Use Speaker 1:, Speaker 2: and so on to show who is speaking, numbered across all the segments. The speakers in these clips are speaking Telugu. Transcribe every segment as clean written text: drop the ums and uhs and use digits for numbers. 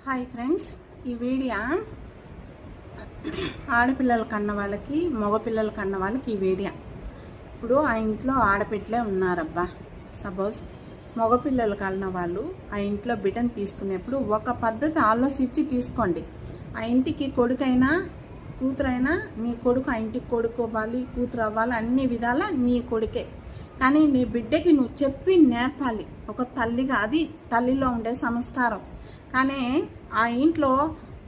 Speaker 1: హాయ్ ఫ్రెండ్స్, ఈ వీడియో ఆడపిల్లలు కన్న వాళ్ళకి మగపిల్లలు కన్న వాళ్ళకి ఈ వీడియో. ఇప్పుడు ఆ ఇంట్లో ఆడపిల్లలే ఉన్నారబ్బా. సపోజ్ మగపిల్లలు కన్న వాళ్ళు ఆ ఇంట్లో బిడ్డను తీసుకునేప్పుడు ఒక పద్ధతి ఆలోచించి తీసుకోండి. ఆ ఇంటికి కొడుకైనా కూతురైనా నీ కొడుకు ఆ ఇంటికి కొడుకు అవ్వాలి, కూతురు అవ్వాలి, అన్ని విధాల నీ కొడుకే. కానీ నీ బిడ్డకి నువ్వు చెప్పి నేర్పాలి ఒక తల్లిగా. అది తల్లిలో ఉండే సంస్కారం. కానీ ఆ ఇంట్లో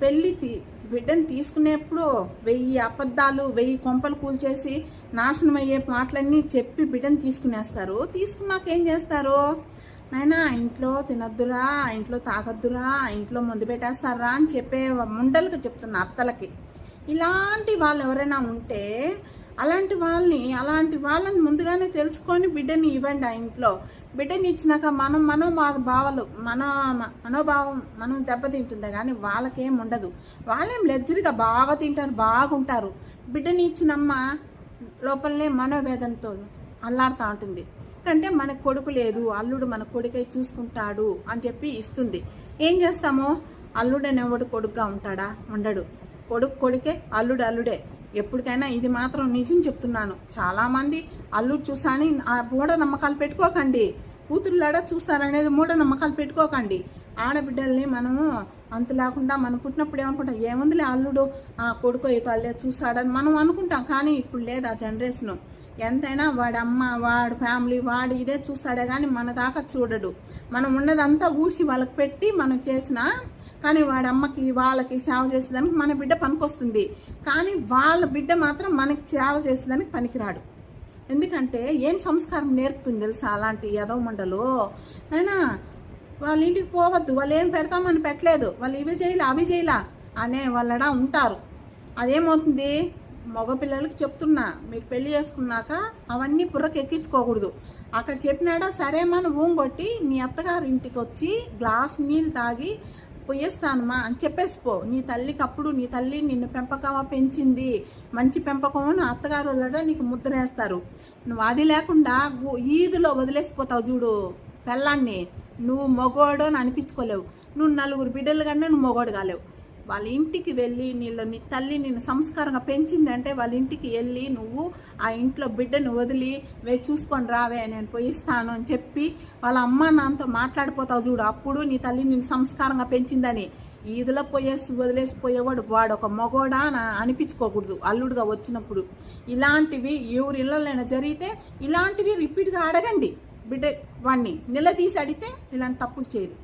Speaker 1: బిడ్డను తీసుకునేప్పుడు 1000 అబద్ధాలు 1000 కొంపలు కూల్చేసి నాశనం అయ్యే మాటలన్నీ చెప్పి బిడ్డను తీసుకునేస్తారు. తీసుకున్నాక ఏం చేస్తారు? నైనా ఇంట్లో తినొద్దురా, ఇంట్లో తాగొద్దురా, ఇంట్లో ముందు పెట్టేస్తారా అని చెప్పే ముండలకు చెప్తున్న అత్తలకి. ఇలాంటి వాళ్ళు ఎవరైనా ఉంటే అలాంటి వాళ్ళని ముందుగానే తెలుసుకొని బిడ్డని ఇవ్వండి. ఆ ఇంట్లో బిడ్డని ఇచ్చినాక మన మనోభావం మనం దెబ్బతింటుంది, కానీ వాళ్ళకేం ఉండదు. వాళ్ళేం లగ్జరీగా బాగా తింటారు, బాగుంటారు. బిడ్డని ఇచ్చినమ్మ లోపలనే మనోవేదనతో అల్లాడుతూ ఉంటుంది. అంటే మన కొడుకు లేదు, అల్లుడు మన కొడుకై చూసుకుంటాడు అని చెప్పి ఇస్తుంది. ఏం చేస్తామో? అల్లుడనేవాడు కొడుకుగా ఉంటాడా? ఉండడు. కొడుకే, అల్లుడు అల్లుడే. ఎప్పటికైనా ఇది మాత్రం నిజం చెప్తున్నాను. చాలామంది అల్లుడు చూసాని మూఢనమ్మకాలు పెట్టుకోకండి. కూతురులాడ చూస్తారనేది మూఢనమ్మకాలు పెట్టుకోకండి. ఆడబిడ్డల్ని మనము అంత లేకుండా మనం పుట్టినప్పుడు ఏమనుకుంటాం, ఏముందిలే అల్లుడు కొడుకు తల్లి చూస్తాడని మనం అనుకుంటాం. కానీ ఇప్పుడు లేదు ఆ జనరేషను. ఎంతైనా వాడి అమ్మ, వాడి ఫ్యామిలీ, వాడి ఇదే చూస్తాడే కానీ మన దాకా చూడడు. మనం ఉన్నదంతా ఊడ్చి వాళ్ళకి పెట్టి మనం చేసినా కానీ వాడి అమ్మకి వాళ్ళకి సేవ చేసేదానికి మన బిడ్డ పనికొస్తుంది. కానీ వాళ్ళ బిడ్డ మాత్రం మనకి సేవ చేసేదానికి పనికిరాడు. ఎందుకంటే ఏం సంస్కారం నేర్పుతుంది తెలుసా అలాంటి యదవ మండలు. అయినా వాళ్ళ ఇంటికి పోవద్దు, వాళ్ళు ఏం పెడతామని పెట్టలేదు, వాళ్ళు ఇవి చేయలే అవి చేయలా అనే వాళ్ళడా ఉంటారు. అదేమవుతుంది? మగపిల్లలకి చెప్తున్నా, మీరు పెళ్లి చేసుకున్నాక అవన్నీ బుర్రకు ఎక్కించుకోకూడదు. అక్కడ చెప్పినాడా సరే మన ఊంగొట్టి నీ అత్తగారి ఇంటికి వచ్చి గ్లాస్ నీళ్ళు తాగి పోయేస్తానమ్మా అని చెప్పేసిపో. నీ తల్లికి అప్పుడు నీ తల్లి నిన్ను పెంపకమా పెంచింది, మంచి పెంపకం అని అత్తగారు వాళ్ళ నీకు ముద్రేస్తారు. నువ్వు అది లేకుండా ఈదులో వదిలేసిపోతావు చూడు పెళ్ళాన్ని. నువ్వు మగోడు అని అనిపించుకోలేవు. నువ్వు 4 బిడ్డలు కన్నా నువ్వు మగోడు కాలేవు. వాళ్ళ ఇంటికి వెళ్ళి నీ తల్లి నిన్ను సంస్కారంగా పెంచింది అంటే వాళ్ళ ఇంటికి వెళ్ళి నువ్వు ఆ ఇంట్లో బిడ్డను వదిలి చూసుకొని రావే, నేను పోయిస్తాను అని చెప్పి వాళ్ళ అమ్మ నాన్నతో మాట్లాడిపోతావు చూడు. అప్పుడు నీ తల్లి నిన్ను సంస్కారంగా పెంచిందని. ఈదులో వదిలేసిపోయేవాడు వాడు ఒక మగోడా అని అనిపించుకోకూడదు అల్లుడుగా వచ్చినప్పుడు. ఇలాంటివి ఎవరి ఇళ్ళైనా జరిగితే ఇలాంటివి రిపీట్గా అడగండి. వాడిని నిలదీసి అడిగితే ఇలాంటి తప్పులు చేయరు.